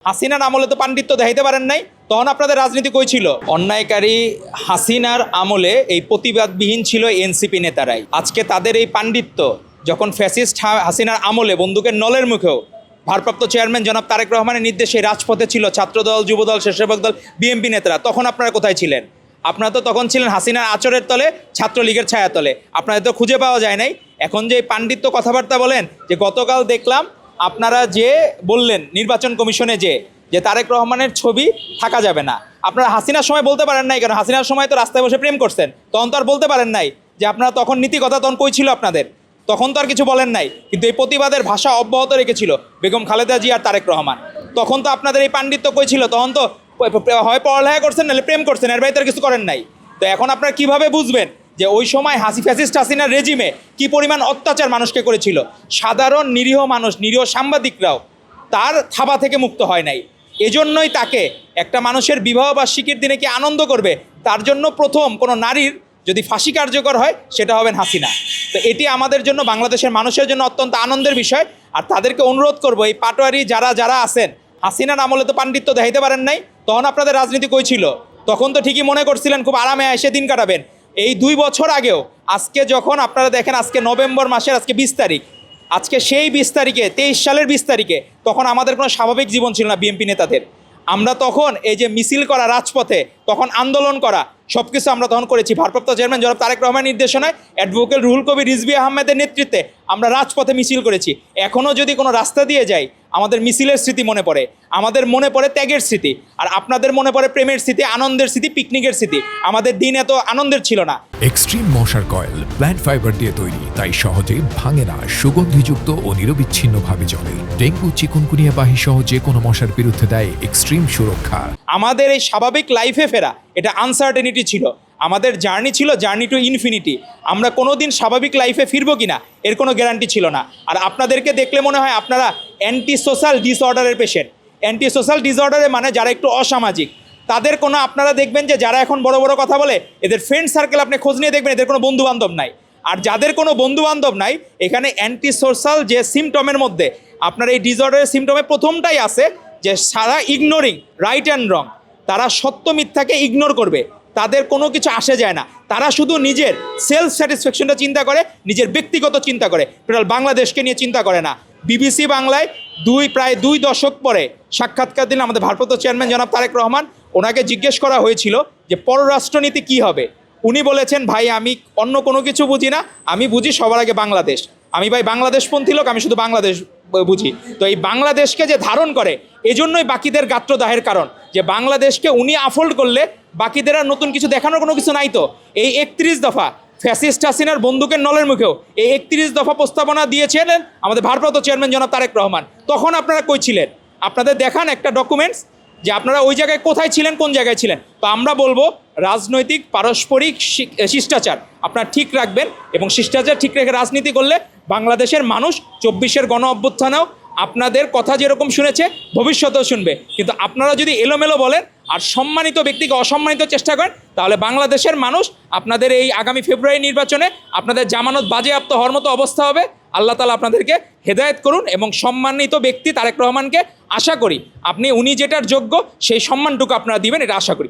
হাসিনার আমলে তো পাণ্ডিত্য দেখাইতে পারেন নাই, তখন আপনাদের রাজনীতি কই ছিল? অন্যায়কারী হাসিনার আমলে এই প্রতিবাদবিহীন ছিল এনসিপি নেতারাই। আজকে তাদের এই পাণ্ডিত্য যখন ফ্যাসিস্ট হাসিনার আমলে বন্দুকের নলের মুখেও ভারপ্রাপ্ত চেয়ারম্যান জনাব তারেক রহমানের নির্দেশে রাজপথে ছিল ছাত্রদল, যুবদল, স্বেচ্ছাসেবক দল, বিএনপি নেতারা, তখন আপনারা কোথায় ছিলেন? আপনারা তো তখন ছিলেন হাসিনার আচরের তলে, ছাত্রলীগের ছায়াতলে। আপনাদের তো খুঁজে পাওয়া যায় নাই। এখন যে পাণ্ডিত্য কথাবার্তা বলেন, যে গতকাল দেখলাম আপনারা যে বললেন নির্বাচন কমিশনে যে তারেক রহমানের ছবি থাকা যাবে না, আপনারা হাসিনার সময় বলতে পারেন নাই কেন? হাসিনার সময় তো রাস্তায় বসে প্রেম করছেন, তখন তো আর বলতে পারেন নাই যে আপনারা তখন নীতি কথা তখন কই ছিল আপনাদের? তখন তো আর কিছু বলেন নাই, কিন্তু এই প্রতিবাদের ভাষা অব্যাহত রেখেছিল বেগম খালেদা জি আর তারেক রহমান। তখন তো আপনাদের এই পাণ্ডিত্য কই ছিল? তখন তো হয় পড়ালেখা করছেন নাহলে প্রেম করছেন, এর বাইরে কিছু করেন নাই। তো এখন আপনারা কিভাবে বুঝবেন যে ওই সময় ফ্যাসিস্ট হাসিনার রেজিমে কি পরিমাণ অত্যাচার মানুষকে করেছিল? সাধারণ নিরীহ মানুষ, নিরীহ সাংবাদিকরাও তার থাবা থেকে মুক্ত হয় নাই। এজন্যই তাকে একটা মানুষের বিবাহবার্ষিকীর দিনে কি আনন্দ করবে, তার জন্য প্রথম কোনো নারীর যদি ফাঁসি কার্যকর হয় সেটা হবেন হাসিনা। তো এটি আমাদের জন্য, বাংলাদেশের মানুষের জন্য অত্যন্ত আনন্দের বিষয়। আর তাদেরকে অনুরোধ করবো, এই পাটোয়ারি যারা আছেন, হাসিনার আমলে তো পাণ্ডিত্য দেখাইতে পারেন নাই, তখন আপনাদের রাজনীতি কই ছিল? তখন তো ঠিকই মনে করছিলেন খুব আরামে এসে দিন কাটাবেন। এই 2 বছর আগেও আজকে যখন আপনারা দেখেন, আজকে নভেম্বর মাসের আজকে 20 তারিখ, আজকে সেই 20 তারিখে 23 সালের 20 তারিখে তখন আমাদের কোনো স্বাভাবিক জীবন ছিল না বিএনপি নেতাদের। আমরা তখন এই যে মিছিল করা, রাজপথে তখন আন্দোলন করা, সব কিছু আমরা তখন করেছি। ভারপ্রাপ্ত চেয়ারম্যান জনাব তারেক রহমানের নির্দেশনায় অ্যাডভোকেট রুহুল কবির রিজভী আহমেদের নেতৃত্বে আমরা রাজপথে মিছিল করেছি। এখনও যদি কোনো রাস্তা দিয়ে যাই, আমাদের মিছিলের স্মৃতি মনে পড়ে, আমাদের মনে পড়ে ত্যাগের স্মৃতি, আর আপনাদের মনে পড়ে প্রেমের স্মৃতি, আনন্দের স্মৃতি, পিকনিকের স্মৃতি। আমাদের দিন এত আনন্দের ছিল না। এক্সট্রিম মশার কয়েল প্ল্যান্ট ফাইবার দিয়ে তৈরি, তাই সহজে ভাঙে না, সুগন্ধিযুক্ত ও নিরবিচ্ছিন্নভাবে জ্বলে। ডেঙ্গু, চিকুনগুনিয়া বাহি সহ যে কোনো মশার বিরুদ্ধে দেয় এক্সট্রিম সুরক্ষা। আমাদের এই স্বাভাবিক লাইফে ফেরা, এটা আনসার্টেনিটি ছিল, আমাদের জার্নি ছিল জার্নি টু ইনফিনিটি। আমরা কোনো দিন স্বাভাবিক লাইফে ফিরবো কিনা এর কোনো গ্যারান্টি ছিল না। আর আপনাদেরকে দেখলে মনে হয় আপনারা অ্যান্টি সোশ্যাল ডিসঅর্ডারের পেশেন্ট। অ্যান্টি সোশ্যাল ডিসঅর্ডারে মানে যারা একটু অসামাজিক, তাদের কোনো, আপনারা দেখবেন যে যারা এখন বড় বড় কথা বলে, এদের ফ্রেন্ড সার্কেল আপনি খোঁজ নিয়ে দেখবেন এদের কোনো বন্ধুবান্ধব নাই। আর যাদের কোনো বন্ধুবান্ধব নাই, এখানে অ্যান্টি সোশ্যাল যে সিমটমের মধ্যে আপনার এই ডিসঅর্ডারের সিমটমে প্রথমটাই আছে যে সারা ইগনোরিং রাইট অ্যান্ড রং। তারা সত্য মিথ্যাকে ইগনোর করবে, তাদের কোনো কিছু আসে যায় না। তারা শুধু নিজের সেলফ স্যাটিসফ্যাকশনটা চিন্তা করে, নিজের ব্যক্তিগত চিন্তা করে, টোটাল বাংলাদেশকে নিয়ে চিন্তা করে না। বিবিসি বাংলায় প্রায় 2 দশক পরে সাক্ষাৎকার দিলেন আমাদের ভারপ্রাপ্ত চেয়ারম্যান জনাব তারেক রহমান। ওনাকে জিজ্ঞেস করা হয়েছিল যে পররাষ্ট্রনীতি কী হবে। উনি বলেছেন, ভাই আমি অন্য কোনো কিছু বুঝি না, আমি বুঝি সবার আগে বাংলাদেশ। আমি ভাই বাংলাদেশপন্থী লোক, আমি শুধু বাংলাদেশ বুঝি। তো এই বাংলাদেশকে যে ধারণ করে, এজন্যই বাকিদের গাত্রদাহের কারণ, যে বাংলাদেশকে উনি আফোল্ড করলে বাকিদের আর নতুন কিছু দেখানোর কোনো কিছু নাই। তো এই 31 দফা ফ্যাসিস্ট হাসিনার বন্দুকের নলের মুখেও এই 31 দফা প্রস্তাবনা দিয়েছিলেন আমাদের ভারপ্রাপ্ত চেয়ারম্যান জনাব তারেক রহমান। তখন আপনারা কই ছিলেন? আপনাদের দেখান একটা ডকুমেন্টস যে আপনারা ওই জায়গায় কোথায় ছিলেন, কোন জায়গায় ছিলেন। তো আমরা বলবো, রাজনৈতিক পারস্পরিক শিষ্টাচার আপনারা ঠিক রাখবেন, এবং শিষ্টাচার ঠিক রেখে রাজনীতি করলে বাংলাদেশের মানুষ 24-এর গণ অভ্যুত্থানেও আপনাদের কথা যেরকম শুনেছে, ভবিষ্যতেও শুনবে। কিন্তু আপনারা যদি এলোমেলো বলেন আর সম্মানিত ব্যক্তিকে অসম্মানিত চেষ্টা করেন, তাহলে বাংলাদেশের মানুষ আপনাদের এই আগামী ফেব্রুয়ারি নির্বাচনে আপনাদের জামানত বাজেয়াপ্ত হওয়ার মতো অবস্থা হবে। আল্লাহ তাআলা আপনাদেরকে হেদায়েত করুন, এবং সম্মানিত ব্যক্তি তারেক রহমানকে আশা করি উনি যেটার যোগ্য সেই সম্মানটুকু আপনারা দিবেন, এটা আশা করি।